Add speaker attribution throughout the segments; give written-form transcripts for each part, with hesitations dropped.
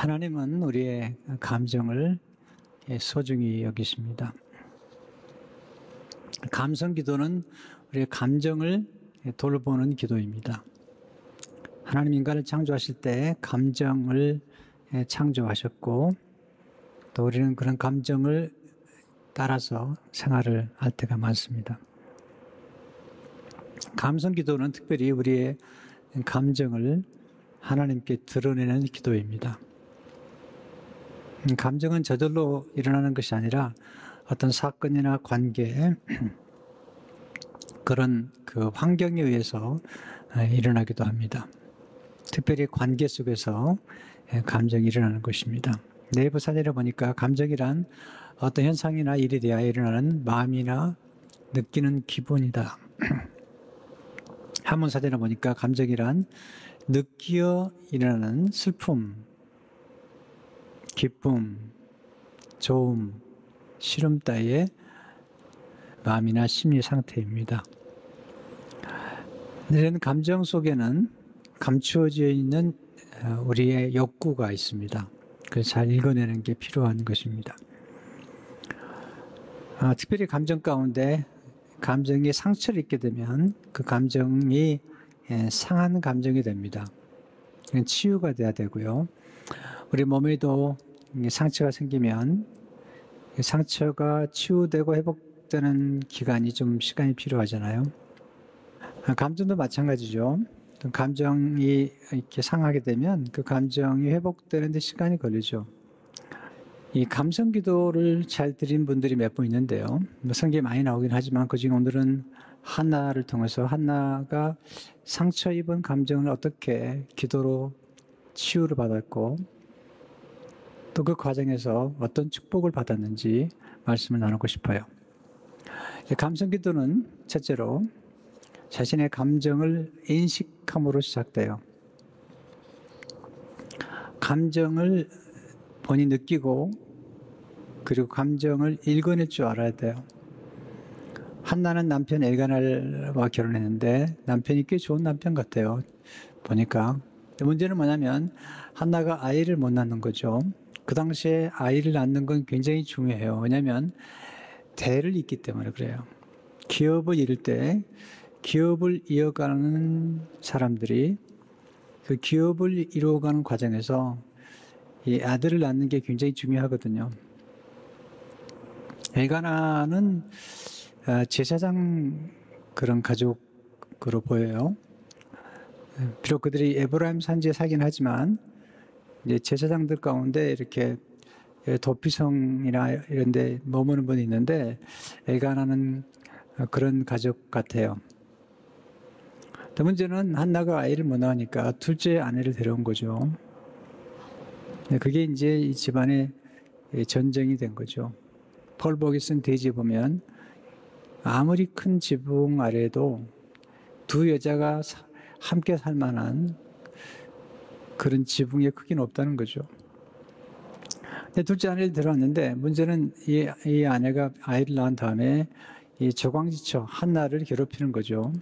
Speaker 1: 하나님은 우리의 감정을 소중히 여기십니다. 감성 기도는 우리의 감정을 돌보는 기도입니다. 하나님 인간을 창조하실 때 감정을 창조하셨고, 또 우리는 그런 감정을 따라서 생활을 할 때가 많습니다. 감성 기도는 특별히 우리의 감정을 하나님께 드러내는 기도입니다. 감정은 저절로 일어나는 것이 아니라 어떤 사건이나 관계, 그런 그 환경에 의해서 일어나기도 합니다. 특별히 관계 속에서 감정이 일어나는 것입니다. 네이버 사진을 보니까 감정이란 어떤 현상이나 일에 대하여 일어나는 마음이나 느끼는 기분이다. 한문 사진을 보니까 감정이란 느끼어 일어나는 슬픔, 기쁨, 좋음, 싫음 따위의 마음이나 심리 상태입니다. 이런 감정 속에는 감추어져 있는 우리의 욕구가 있습니다. 그래서 잘 읽어내는 게 필요한 것입니다. 특별히 감정 가운데 감정이 상처를 입게 되면 그 감정이 상한 감정이 됩니다. 치유가 돼야 되고요. 우리 몸에도 상처가 생기면 상처가 치유되고 회복되는 기간이 좀 시간이 필요하잖아요. 감정도 마찬가지죠. 감정이 이렇게 상하게 되면 그 감정이 회복되는데 시간이 걸리죠. 이 감성 기도를 잘 드린 분들이 몇 분 있는데요. 성경에 많이 나오긴 하지만 그중에 오늘은 한나를 통해서 한나가 상처 입은 감정을 어떻게 기도로 치유를 받았고 또 그 과정에서 어떤 축복을 받았는지 말씀을 나누고 싶어요. 감성 기도는 첫째로 자신의 감정을 인식함으로 시작돼요. 감정을 본인이 느끼고 그리고 감정을 읽어낼 줄 알아야 돼요. 한나는 남편 엘가나와 결혼했는데 남편이 꽤 좋은 남편 같아요. 보니까. 문제는 뭐냐면 한나가 아이를 못 낳는 거죠. 그 당시에 아이를 낳는 건 굉장히 중요해요. 왜냐하면 대를 잇기 때문에 그래요. 기업을 이룰 때 기업을 이어가는 사람들이 그 기업을 이루어가는 과정에서 이 아들을 낳는 게 굉장히 중요하거든요. 엘가나는 제사장 그런 가족으로 보여요. 비록 그들이 에브라임 산지에 살긴 하지만 이제 제사장들 가운데 이렇게 도피성이나 이런 데 머무는 분이 있는데 엘가나는 그런 가족 같아요. 문제는 한나가 아이를 못 낳으니까 둘째 아내를 데려온 거죠. 그게 이제 이 집안의 전쟁이 된 거죠. 펄복이 쓴 대지에 보면 아무리 큰 지붕 아래에도 두 여자가 함께 살 만한 그런 지붕의 크기는 없다는 거죠. 둘째 아내를 데려왔는데 문제는 이 아내가 아이를 낳은 다음에 이 조광지처 한나를 괴롭히는 거죠.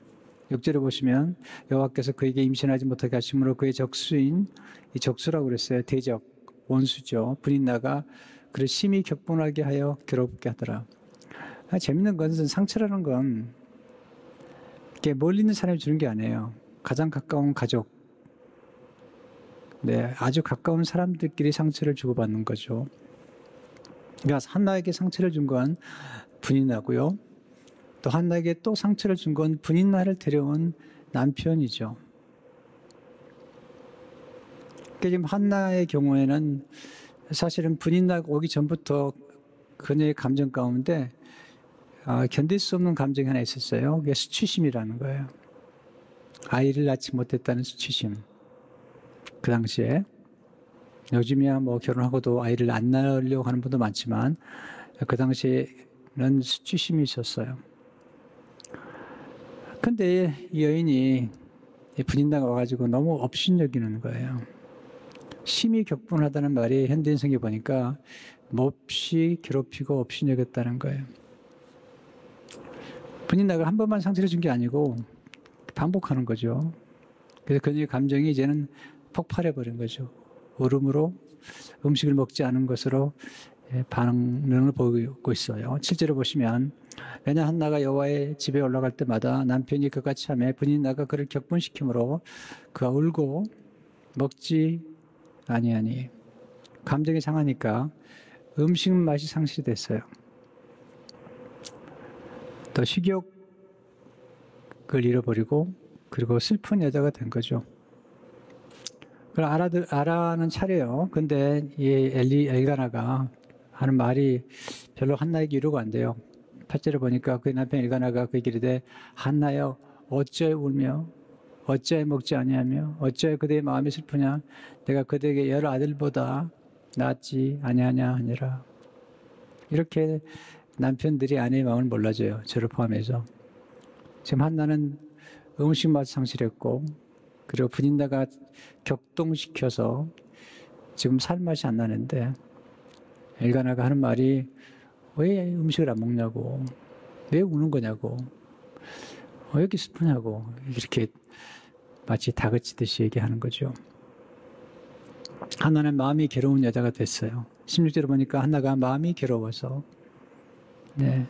Speaker 1: 6절에 보시면 여호와께서 그에게 임신하지 못하게 하심으로 그의 적수인 이 적수라고 그랬어요. 대적, 원수죠. 분인나가 그를 심히 격분하게 하여 괴롭게 하더라. 재밌는 것은 상처라는 건 이렇게 멀리 있는 사람이 주는 게 아니에요. 가장 가까운 가족, 아주 가까운 사람들끼리 상처를 주고받는 거죠. 그러니까 한나에게 상처를 준 건 분인나고요. 또 한나에게 또 상처를 준 건 분인나를 데려온 남편이죠. 그러니까 지금 한나의 경우에는 사실은 분인나가 오기 전부터 그녀의 감정 가운데 견딜 수 없는 감정이 하나 있었어요. 그게 수치심이라는 거예요. 아이를 낳지 못했다는 수치심. 그 당시에 요즘이야 뭐 결혼하고도 아이를 안 낳으려고 하는 분도 많지만 그 당시에는 수치심이 있었어요. 근데 이 여인이 분인나가 와가지고 너무 업신여기는 거예요. 심히 격분하다는 말이 현대인성에 보니까 몹시 괴롭히고 업신여겼다는 거예요. 분인나가 한 번만 상처를 준 게 아니고 반복하는 거죠. 그래서 그녀의 감정이 이제는 폭발해버린 거죠. 울음으로 음식을 먹지 않은 것으로 반응을 보이고 있어요. 실제로 보시면 매년 한나가 여호와의 집에 올라갈 때마다 남편이 그가 참에 분인나가 그를 격분시키므로 그가 울고 먹지 아니하니 감정이 상하니까 음식 맛이 상실됐어요. 또 식욕을 잃어버리고 그리고 슬픈 여자가 된 거죠. 그걸 알아는 차려요. 근데 이 엘가나가 하는 말이 별로 한나에게 위로가 안 돼요. 8절에 보니까 그의 남편 엘가나가 그에게 이르되 한나여 어찌하여 울며 어찌하여 먹지 아니하며 어찌하여 그대의 마음이 슬프냐 내가 그대에게 여러 아들보다 낫지 아니하냐 하니라. 이렇게 남편들이 아내의 마음을 몰라줘요. 저를 포함해서. 지금 한나는 음식 맛 상실했고 그리고 분인나가 격동시켜서 지금 살맛이 안 나는데 엘가나가 하는 말이 왜 음식을 안 먹냐고 왜 우는 거냐고 왜 이렇게 슬프냐고 이렇게 마치 다그치듯이 얘기하는 거죠. 한나는 마음이 괴로운 여자가 됐어요. 16절에 보니까 한나가 마음이 괴로워서 네.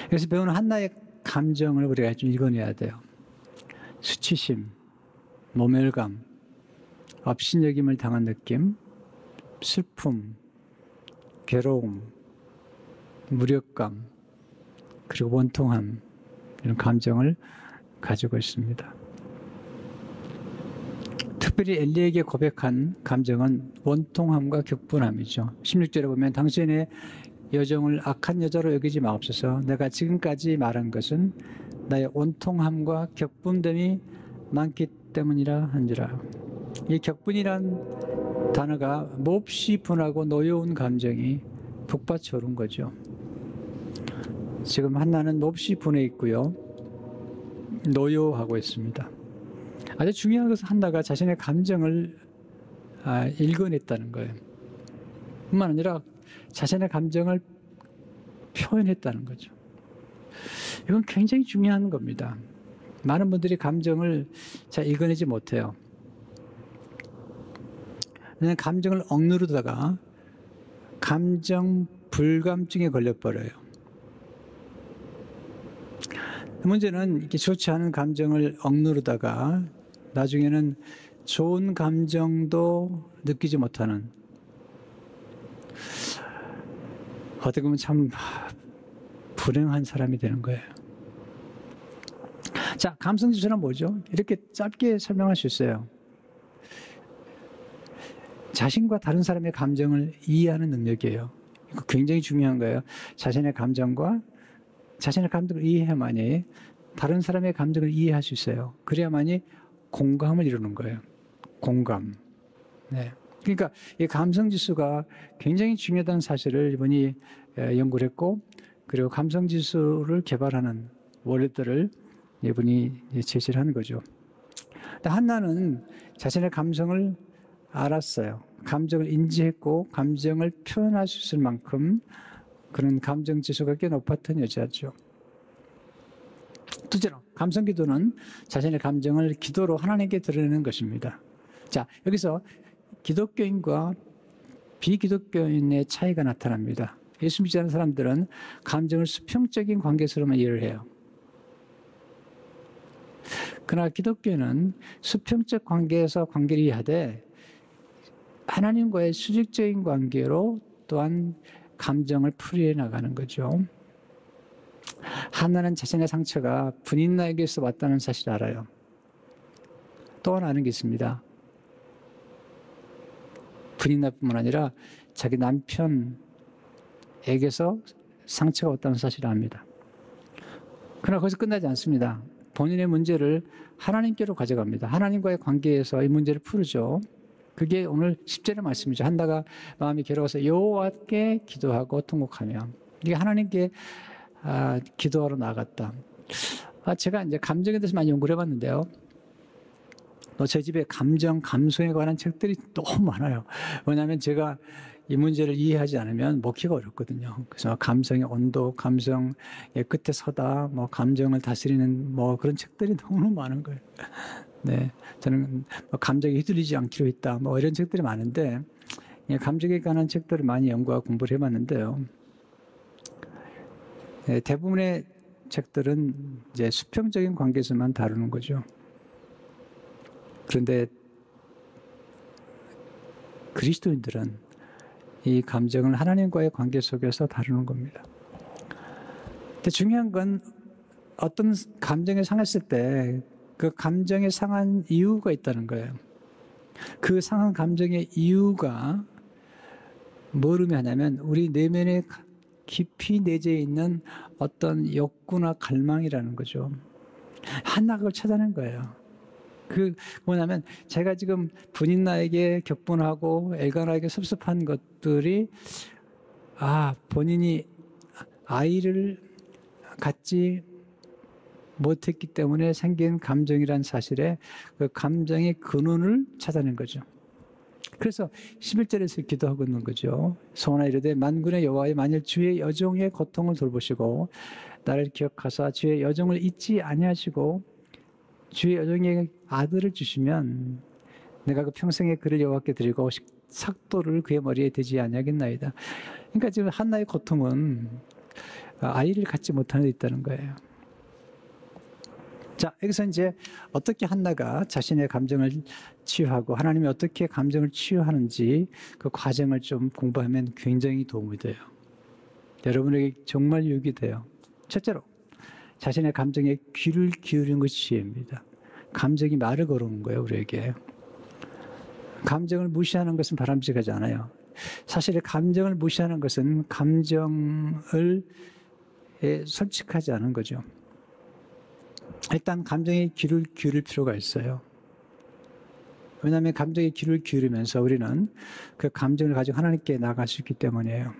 Speaker 1: 그래서 배우는 한나의 감정을 우리가 좀 읽어내야 돼요. 수치심, 모멸감, 업신여김을 당한 느낌, 슬픔, 괴로움, 무력감, 그리고 원통함 이런 감정을 가지고 있습니다. 특별히 엘리에게 고백한 감정은 원통함과 격분함이죠. 16절에 보면 당신의 여정을 악한 여자로 여기지 마옵소서. 내가 지금까지 말한 것은 나의 원통함과 격분됨이 많기 때문이라 한지라. 이 격분이란 단어가 몹시 분하고 노여운 감정이 북받쳐 오른 거죠. 지금 한나는 몹시 분해 있고요. 노여하고 있습니다. 아주 중요한 것은 한나가 자신의 감정을 읽어냈다는 거예요. 뿐만 아니라 자신의 감정을 표현했다는 거죠. 이건 굉장히 중요한 겁니다. 많은 분들이 감정을 잘 읽어내지 못해요. 감정을 억누르다가 감정 불감증에 걸려버려요. 문제는 이렇게 좋지 않은 감정을 억누르다가 나중에는 좋은 감정도 느끼지 못하는 어떻게 보면 참 불행한 사람이 되는 거예요. 자, 감성지수는 뭐죠? 이렇게 짧게 설명할 수 있어요. 자신과 다른 사람의 감정을 이해하는 능력이에요. 이거 굉장히 중요한 거예요. 자신의 감정을 이해해야만이 다른 사람의 감정을 이해할 수 있어요. 그래야만이 공감을 이루는 거예요. 공감. 네. 그러니까 이 감성지수가 굉장히 중요하다는 사실을 이분이 연구를 했고, 그리고 감성지수를 개발하는 원리들을 이분이 제시를 하는 거죠. 근데 한나는 자신의 감성을 알았어요. 감정을 인지했고 감정을 표현할 수 있을 만큼 그런 감정지수가 꽤 높았던 여자죠. 둘째로 감성기도는 자신의 감정을 기도로 하나님께 드러내는 것입니다. 자, 여기서 기독교인과 비기독교인의 차이가 나타납니다. 예수 믿지 않는 사람들은 감정을 수평적인 관계에서만 이해를 해요. 그러나 기독교는 수평적 관계에서 관계를 이해하되 하나님과의 수직적인 관계로 또한 감정을 풀이해 나가는 거죠. 한나는 자신의 상처가 분인나에게서 왔다는 사실을 알아요. 또 하나 아는 게 있습니다. 분인나뿐만 아니라 자기 남편에게서 상처가 왔다는 사실을 압니다. 그러나 거기서 끝나지 않습니다. 본인의 문제를 하나님께로 가져갑니다. 하나님과의 관계에서 이 문제를 풀죠. 그게 오늘 10절의 말씀이죠. 한나가 마음이 괴로워서 여호와께 기도하고 통곡하며, 이게 하나님께 기도하러 나갔다. 제가 이제 감정에 대해서 많이 연구를 해봤는데요. 또 제 집에 감성에 관한 책들이 너무 많아요. 왜냐하면 제가 이 문제를 이해하지 않으면 먹기가 어렵거든요. 그래서 감성의 온도, 감성의 끝에 서다, 감정을 다스리는 그런 책들이 너무 많은 거예요. 네, 저는 뭐 감정에 휘둘리지 않기로 했다. 뭐 이런 책들이 많은데 감정에 관한 책들을 많이 연구하고 공부를 해봤는데요. 네, 대부분의 책들은 이제 수평적인 관계에서만 다루는 거죠. 그런데 그리스도인들은 이 감정을 하나님과의 관계 속에서 다루는 겁니다. 근데 중요한 건 어떤 감정이 상했을 때 그 감정이 상한 이유가 있다는 거예요. 그 상한 감정의 이유가 뭘 의미하냐면 우리 내면에 깊이 내재해 있는 어떤 욕구나 갈망이라는 거죠. 하나가 그걸 찾아낸 거예요. 그 뭐냐면 제가 지금 분인 나에게 격분하고 엘가나에게 섭섭한 것들이 본인이 아이를 갖지 못했기 때문에 생긴 감정이란 사실에 그 감정의 근원을 찾아낸 거죠. 그래서 11절에서 기도하고 있는 거죠. 소원하 이르되 만군의 여호와여 만일 주의 여종의 고통을 돌보시고 나를 기억하사 주의 여종을 잊지 아니하시고 주의 여종의 아들을 주시면 내가 그 평생에 그를 여호와께 드리고 삭도를 그의 머리에 대지 아니하겠나이다. 그러니까 지금 한나의 고통은 아이를 갖지 못하는 데 있다는 거예요. 자, 여기서 이제 어떻게 한나가 자신의 감정을 치유하고 하나님이 어떻게 감정을 치유하는지 그 과정을 좀 공부하면 굉장히 도움이 돼요. 여러분에게 정말 유익이 돼요. 첫째로 자신의 감정에 귀를 기울이는 것이 지혜입니다. 감정이 말을 걸어오는 거예요, 우리에게. 감정을 무시하는 것은 바람직하지 않아요. 사실 감정을 무시하는 것은 감정을 솔직하지 않은 거죠. 일단 감정에 귀를 기울일 필요가 있어요. 왜냐하면 감정에 귀를 기울이면서 우리는 그 감정을 가지고 하나님께 나갈 수 있기 때문이에요.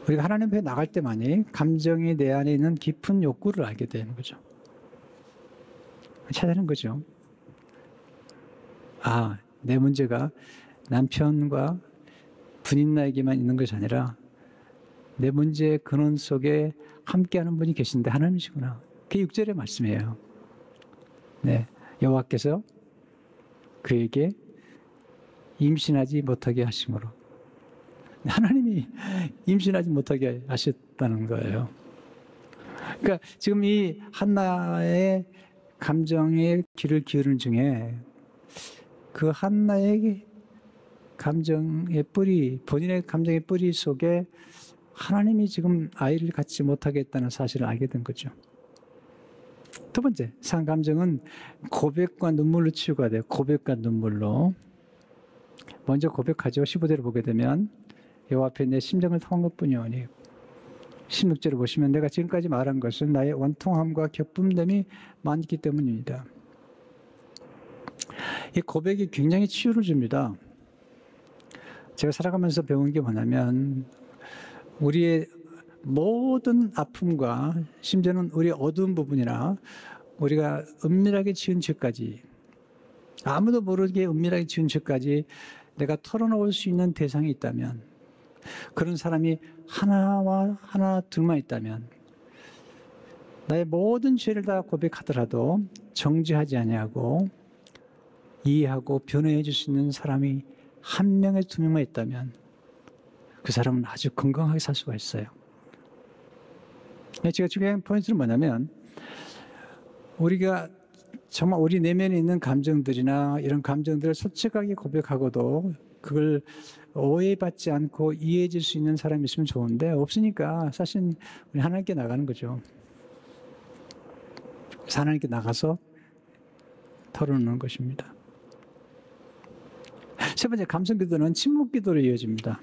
Speaker 1: 우리가 하나님 앞에 나갈 때만이 감정이 내 안에 있는 깊은 욕구를 알게 되는 거죠. 찾아내는 거죠. 내 문제가 남편과 분인 나에게만 있는 것이 아니라 내 문제의 근원 속에 함께하는 분이 계신데 하나님이시구나. 그게 6절의 말씀이에요. 네, 여호와께서 그에게 임신하지 못하게 하심으로. 하나님이 임신하지 못하게 하셨다는 거예요. 그러니까 지금 이 한나의 감정에 귀를 기울이는 중에 그 한나의 감정의 뿌리, 본인의 감정의 뿌리 속에 하나님이 지금 아이를 갖지 못하게 했다는 사실을 알게 된 거죠. 두 번째, 상한 감정은 고백과 눈물로 치유가 돼요. 고백과 눈물로. 먼저 고백하죠. 15절을 보게 되면 여호와 앞에 내 심정을 통한 것뿐이오니 16절을 보시면 내가 지금까지 말한 것은 나의 원통함과 격분됨이 많기 때문입니다. 이 고백이 굉장히 치유를 줍니다. 제가 살아가면서 배운 게 뭐냐면 우리의 모든 아픔과 심지어는 우리의 어두운 부분이나 우리가 은밀하게 지은 죄까지 아무도 모르게 은밀하게 지은 죄까지 내가 털어놓을 수 있는 대상이 있다면 그런 사람이 하나 둘만 있다면 나의 모든 죄를 다 고백하더라도 정죄하지 아니하고 이해하고 변호해 줄 수 있는 사람이 한 명에 두 명만 있다면 그 사람은 아주 건강하게 살 수가 있어요. 제가 중요한 포인트는 뭐냐면 우리가 정말 우리 내면에 있는 감정들이나 이런 감정들을 솔직하게 고백하고도 그걸 오해받지 않고 이해해 줄 수 있는 사람이 있으면 좋은데 없으니까 사실 우리 하나님께 나가는 거죠. 그래서 하나님께 나가서 털어놓는 것입니다. 세 번째, 감성기도는 침묵기도로 이어집니다.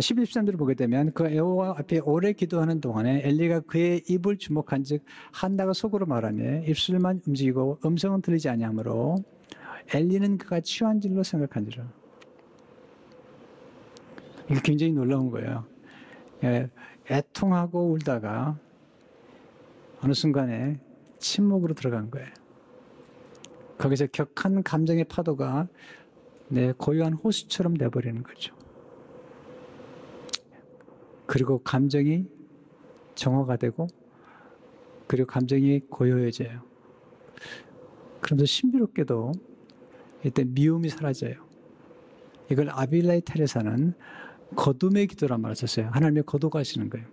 Speaker 1: 12, 13절을 보게 되면 그 여호와 앞에 오래 기도하는 동안에 엘리가 그의 입을 주목한 즉 한나가 속으로 말하며 입술만 움직이고 음성은 들리지 아니하므로 엘리는 그가 취한 줄로 생각한지라. 이게 굉장히 놀라운 거예요. 애통하고 울다가 어느 순간에 침묵으로 들어간 거예요. 거기서 격한 감정의 파도가 고요한 호수처럼 돼버리는 거죠. 그리고 감정이 정화가 되고 그리고 감정이 고요해져요. 그러면서 신비롭게도 이때 미움이 사라져요. 이걸 아빌라의 테레사는 거둠의 기도란 말을 썼어요. 하나님의 거두가시는 거예요.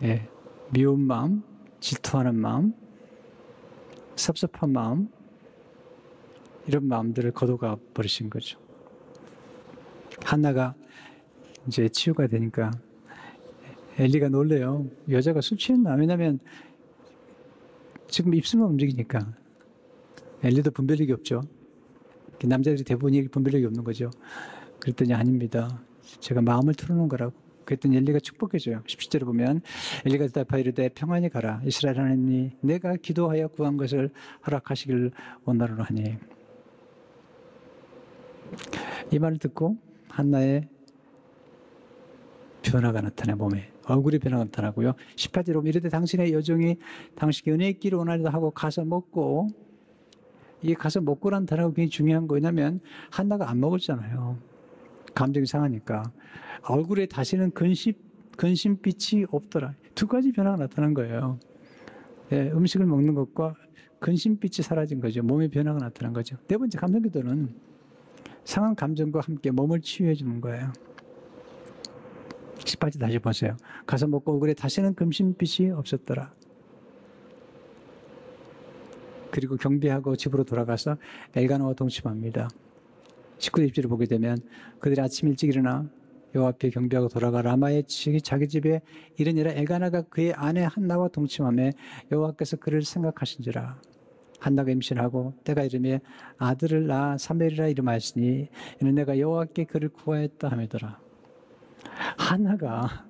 Speaker 1: 예, 미운 마음, 질투하는 마음, 섭섭한 마음, 이런 마음들을 거두가 버리신 거죠. 한나가 이제 치유가 되니까 엘리가 놀래요. 여자가 술 취했나? 왜냐면 지금 입술만 움직이니까. 엘리도 분별력이 없죠. 남자들이 대부분 분별력이 없는 거죠. 그랬더니 아닙니다. 제가 마음을 털어놓은 거라고. 그랬더니 엘리가 축복해줘요. 17절에 보면 엘리가 대답하여 이르되 평안히 가라. 이스라엘 하나님이 내가 기도하여 구한 것을 허락하시길 원하노라 하니. 이 말을 듣고 한나의 변화가 나타나요. 몸에. 얼굴의 변화가 나타나고요. 18절에 보면 이르되 당신의 여종이 당신께 은혜 있기를 원하리다 하고 가서 먹고, 이게 가서 먹고라는 단어가 굉장히 중요한 거냐면 한나가 안 먹었잖아요. 감정이 상하니까. 얼굴에 다시는 근심빛이 없더라. 두 가지 변화가 나타난 거예요. 예, 음식을 먹는 것과 근심빛이 사라진 거죠. 몸의 변화가 나타난 거죠. 네 번째 감정기도는 상한 감정과 함께 몸을 치유해 주는 거예요. 18절 다시 보세요. 가서 먹고 얼굴에 다시는 근심빛이 없었더라. 그리고 경배하고 집으로 돌아가서 엘가나와 동침합니다. 19절 20절을 보게 되면 그들이 아침 일찍 일어나 여호와 앞에 경배하고 돌아가 라마의 자기 집에 이르니라. 엘가나가 그의 아내 한나와 동침하며 여호와께서 그를 생각하신지라. 한나가 임신하고 때가 이르매 아들을 낳아 사무엘이라 이름하였으니 이는 내가 여호와께 그를 구하였다 하매더라. 한나가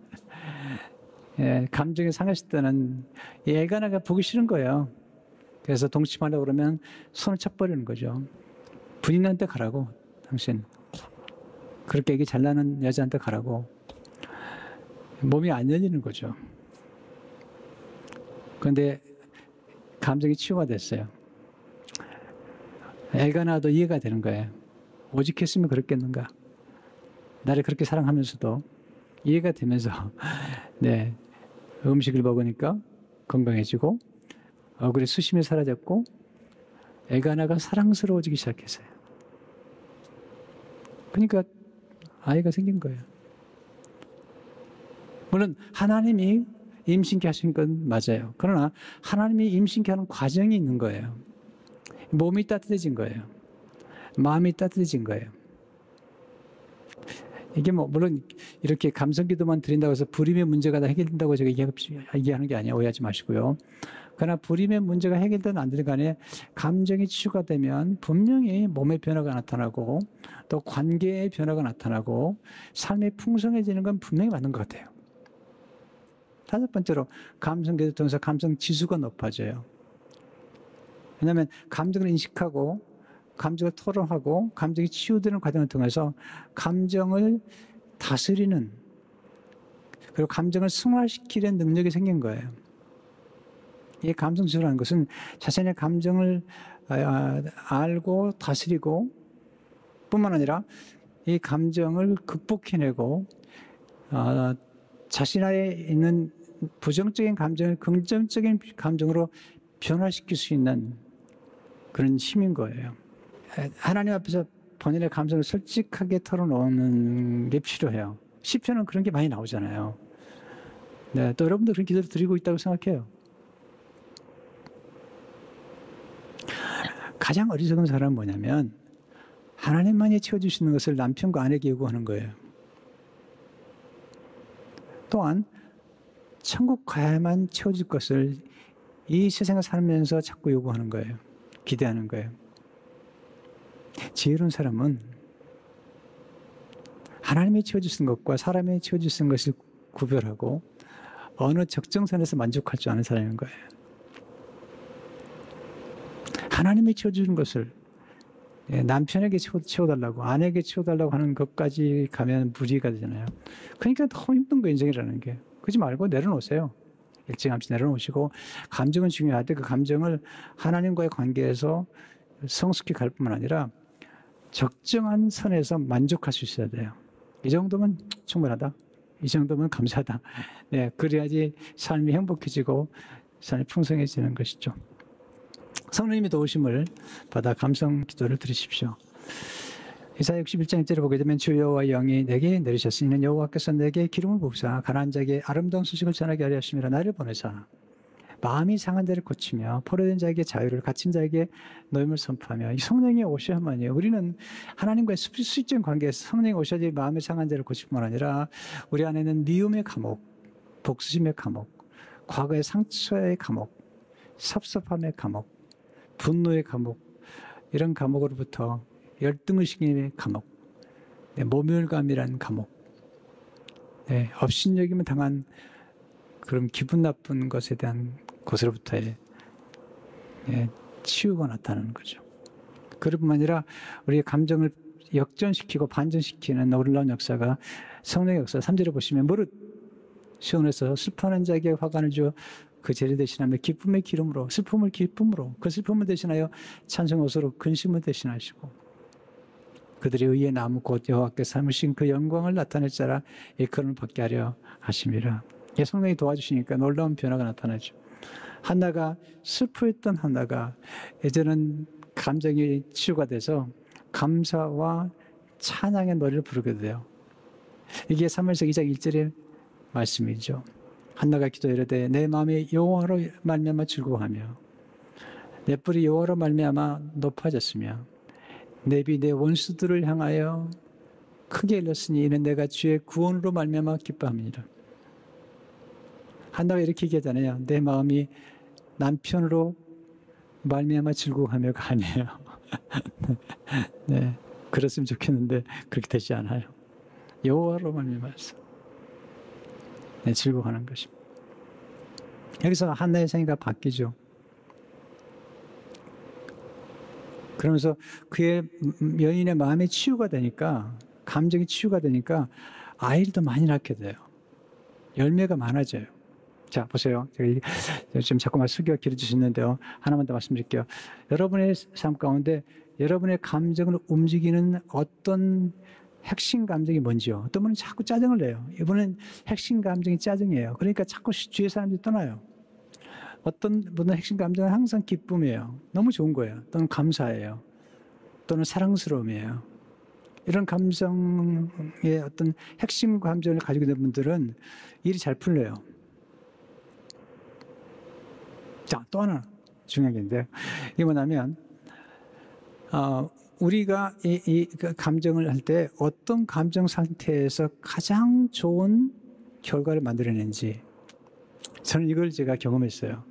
Speaker 1: 감정이 상했을 때는 이 엘가나가 보기 싫은 거예요. 그래서 동침하려고 그러면 손을 쳐버리는 거죠. 부인한테 가라고. 당신 그렇게 얘기 잘나는 여자한테 가라고. 몸이 안 열리는 거죠. 그런데 감정이 치유가 됐어요. 엘가나도 이해가 되는 거예요. 오직 했으면 그렇겠는가. 나를 그렇게 사랑하면서도 이해가 되면서 네, 음식을 먹으니까 건강해지고 얼굴에 수심이 사라졌고 엘가나가 사랑스러워지기 시작했어요. 그러니까 아이가 생긴 거예요. 물론 하나님이 임신케 하신 건 맞아요. 그러나 하나님이 임신케 하는 과정이 있는 거예요. 몸이 따뜻해진 거예요. 마음이 따뜻해진 거예요. 이게 물론 이렇게 감성기도만 드린다고 해서 불임의 문제가 다 해결된다고 제가 얘기하는 게 아니에요. 오해하지 마시고요. 그러나 불임의 문제가 해결되든 안 되든 간에 감정이 치유가 되면 분명히 몸의 변화가 나타나고 또 관계의 변화가 나타나고 삶이 풍성해지는 건 분명히 맞는 것 같아요. 다섯 번째로 감성기도 통해서 감성 지수가 높아져요. 왜냐하면 감정을 인식하고 감정을 토론하고 감정이 치유되는 과정을 통해서 감정을 다스리는 그리고 감정을 승화시키는 능력이 생긴 거예요. 이 감성 지수라는 것은 자신의 감정을 알고 다스리고 뿐만 아니라 이 감정을 극복해내고 자신 안에 있는 부정적인 감정을 긍정적인 감정으로 변화시킬 수 있는 그런 힘인 거예요. 하나님 앞에서 본인의 감정을 솔직하게 털어놓는 게 필요해요. 시편은 그런 게 많이 나오잖아요. 네, 또 여러분도 그런 기도를 드리고 있다고 생각해요. 가장 어리석은 사람은 뭐냐면 하나님만이 채워주시는 것을 남편과 아내에게 요구하는 거예요. 또한 천국 가야만 채워질 것을 이 세상을 살면서 자꾸 요구하는 거예요. 기대하는 거예요. 지혜로운 사람은 하나님이 채워주시는 것과 사람이 채워주시는 것을 구별하고 어느 적정선에서 만족할 줄 아는 사람인 거예요. 하나님이 채워주는 것을 남편에게 채워달라고 아내에게 채워달라고 하는 것까지 가면 무리가 되잖아요. 그러니까 너무 힘든 거예요, 인생이라는 게. 그러지 말고 내려놓으세요. 일찌감치 내려놓으시고 감정은 중요한데 그 감정을 하나님과의 관계에서 성숙히 갈 뿐만 아니라 적정한 선에서 만족할 수 있어야 돼요. 이 정도면 충분하다. 이 정도면 감사하다. 네, 그래야지 삶이 행복해지고 삶이 풍성해지는 것이죠. 성령님의 도우심을 받아 감성 기도를 드리십시오. 이사야 61장 1절을 보게 되면 주 여호와의 영이 내게 내리셨으니 이는 여호와께서 내게 기름을 부으사 가난한 자에게 아름다운 소식을 전하게 하려 하심이라 나를 보내사 마음이 상한 자를 고치며 포로된 자에게 자유를 갇힌 자에게 노임을 선포하며 이 성령이 오셔야만요. 우리는 하나님과의 수직적인 관계에서 성령이 오셔야지 마음이 상한 자를 고칠 뿐만 아니라 우리 안에는 미움의 감옥, 복수심의 감옥, 과거의 상처의 감옥, 섭섭함의 감옥, 분노의 감옥, 이런 감옥으로부터 열등의식의 감옥, 모멸감이라는 감옥, 업신여김을 당한 그런 기분 나쁜 것에 대한 것으로부터의 치유가 나타나는 거죠. 그뿐만 아니라 우리의 감정을 역전시키고 반전시키는 놀라운 역사가 성령의 역사 3절을 보시면 무릇 시온에서 슬퍼하는 자에게 화관을 주어 그 죄를 대신하며 기쁨의 기름으로 슬픔을 기쁨으로 그 슬픔을 대신하여 찬송 옷으로 근심을 대신하시고 그들의 의의 나무 곧 여호와께서 삼으신 그 영광을 나타낼 자라 일컬음을 받게 하려 하심이라. 성령이 도와주시니까 놀라운 변화가 나타나죠. 한나가 슬퍼했던 한나가 이제는 감정이 치유가 돼서 감사와 찬양의 노래를 부르게 돼요. 이게 사무엘서 2장 1절의 말씀이죠. 한나가 기도하되 내 마음이 여호와로 말미암아 즐거워하며 내 뿔이 여호와로 말미암아 높아졌으며 내 입이 내 원수들을 향하여 크게 일렀으니 이는 내가 주의 구원으로 말미암아 기뻐합니다. 한나가 이렇게 얘기하잖아요. 내 마음이 남편으로 말미암아 즐거워하며가 아니에요. 네, 그랬으면 좋겠는데 그렇게 되지 않아요. 여호와로 말미암아서 즐거워하는 것입니다. 여기서 한나의 생애가 바뀌죠. 그러면서 그의 여인의 마음이 치유가 되니까 감정이 치유가 되니까 아이를 더 많이 낳게 돼요. 열매가 많아져요. 자, 보세요. 제가 지금 자꾸만 설교가 길어지시는데요. 하나만 더 말씀드릴게요. 여러분의 삶 가운데 여러분의 감정을 움직이는 어떤 핵심 감정이 뭔지요. 어떤 분은 자꾸 짜증을 내요. 이분은 핵심 감정이 짜증이에요. 그러니까 자꾸 주위의 사람들이 떠나요. 어떤 분은 핵심 감정은 항상 기쁨이에요. 너무 좋은 거예요. 또는 감사예요. 또는 사랑스러움이에요. 이런 감정의 어떤 핵심 감정을 가지고 있는 분들은 일이 잘 풀려요. 자, 또 하나 중요한 게 있는데 이게 뭐냐면 우리가 이 감정을 할 때 어떤 감정 상태에서 가장 좋은 결과를 만들어내는지 저는 이걸 제가 경험했어요.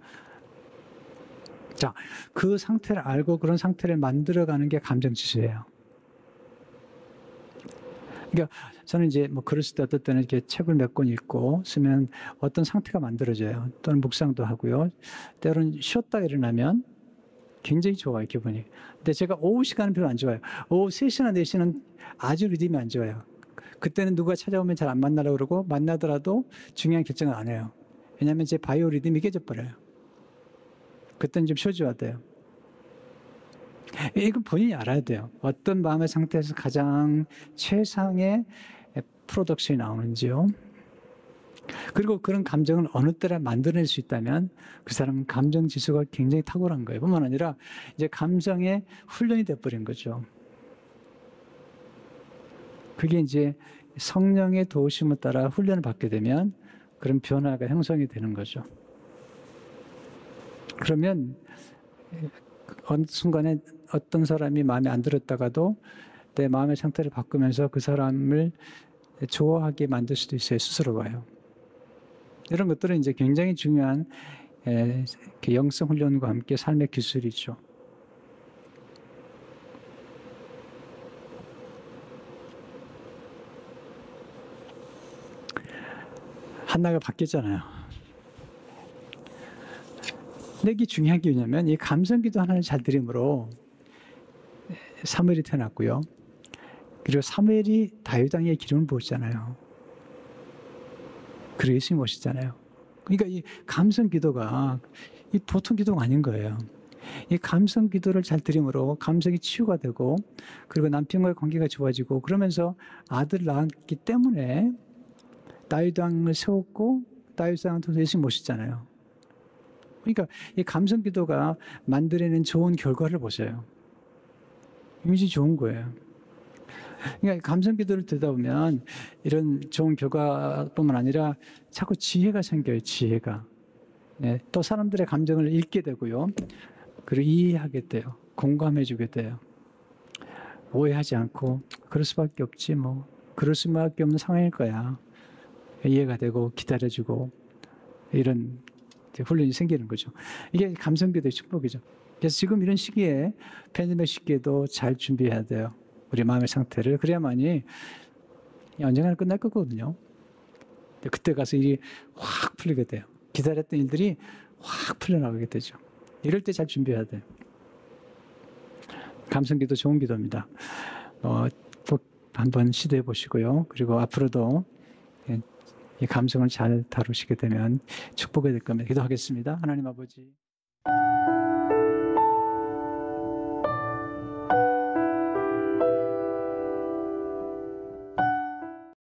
Speaker 1: 자, 그 상태를 알고 그런 상태를 만들어가는 게 감정 지수예요. 그러니까 저는 이제 뭐 글을 쓸 때 어떨 때는 이렇게 책을 몇 권 읽고 쓰면 어떤 상태가 만들어져요. 또는 묵상도 하고요. 때로는 쉬었다 일어나면 굉장히 좋아요, 기분이. 근데 제가 오후 시간은 별로 안 좋아요. 오후 3시나 4시는 아주 리듬이 안 좋아요. 그때는 누가 찾아오면 잘 안 만나려고 그러고 만나더라도 중요한 결정을 안 해요. 왜냐하면 제 바이오 리듬이 깨져버려요. 그때는 좀 쉬어줘야 돼요. 이거 본인이 알아야 돼요. 어떤 마음의 상태에서 가장 최상의 프로덕션이 나오는지요. 그리고 그런 감정을 어느 때나 만들어낼 수 있다면 그 사람은 감정 지수가 굉장히 탁월한 거예요. 뿐만 아니라 이제 감정의 훈련이 돼버린 거죠. 그게 이제 성령의 도우심을 따라 훈련을 받게 되면 그런 변화가 형성이 되는 거죠. 그러면 어느 순간에 어떤 사람이 마음에 안 들었다가도 내 마음의 상태를 바꾸면서 그 사람을 좋아하게 만들 수도 있어요. 스스로가요. 이런 것들은 이제 굉장히 중요한 영성 훈련과 함께 삶의 기술이죠. 한나가 바뀌었잖아요. 근데 이게 중요한 게 뭐냐면 이 감성기도 하나를 잘 드림으로 사무엘이 태어났고요. 그리고 사무엘이 다윗 왕의 기름을 부었잖아요. 그리고 예수님이 오셨잖아요. 그러니까 이 감성 기도가 이 보통 기도가 아닌 거예요. 이 감성 기도를 잘 드림으로 감성이 치유가 되고 그리고 남편과의 관계가 좋아지고 그러면서 아들을 낳았기 때문에 다윗 왕을 세웠고 다윗 왕을 통해서 예수님 모셨잖아요. 그러니까 이 감성 기도가 만들어낸 좋은 결과를 보세요. 이미지 좋은 거예요. 그러니까 감성 기도를 듣다 보면 이런 좋은 결과뿐만 아니라 자꾸 지혜가 생겨요. 지혜가. 네, 또 사람들의 감정을 읽게 되고요. 그리고 이해하게 돼요. 공감해 주게 돼요. 오해하지 않고 그럴 수밖에 없지 뭐. 그럴 수밖에 없는 상황일 거야. 이해가 되고 기다려주고 이런 훈련이 생기는 거죠. 이게 감성기도의 축복이죠. 그래서 지금 이런 시기에 팬데믹 시기에도 잘 준비해야 돼요. 우리 마음의 상태를. 그래야만이 언젠가는 끝날 거거든요. 그때 가서 일이 확 풀리게 돼요. 기다렸던 일들이 확 풀려나가게 되죠. 이럴 때 잘 준비해야 돼요. 감성기도 좋은 기도입니다. 꼭 한번 시도해 보시고요. 그리고 앞으로도 이 감성을 잘 다루시게 되면 축복이 될 겁니다. 기도하겠습니다. 하나님 아버지.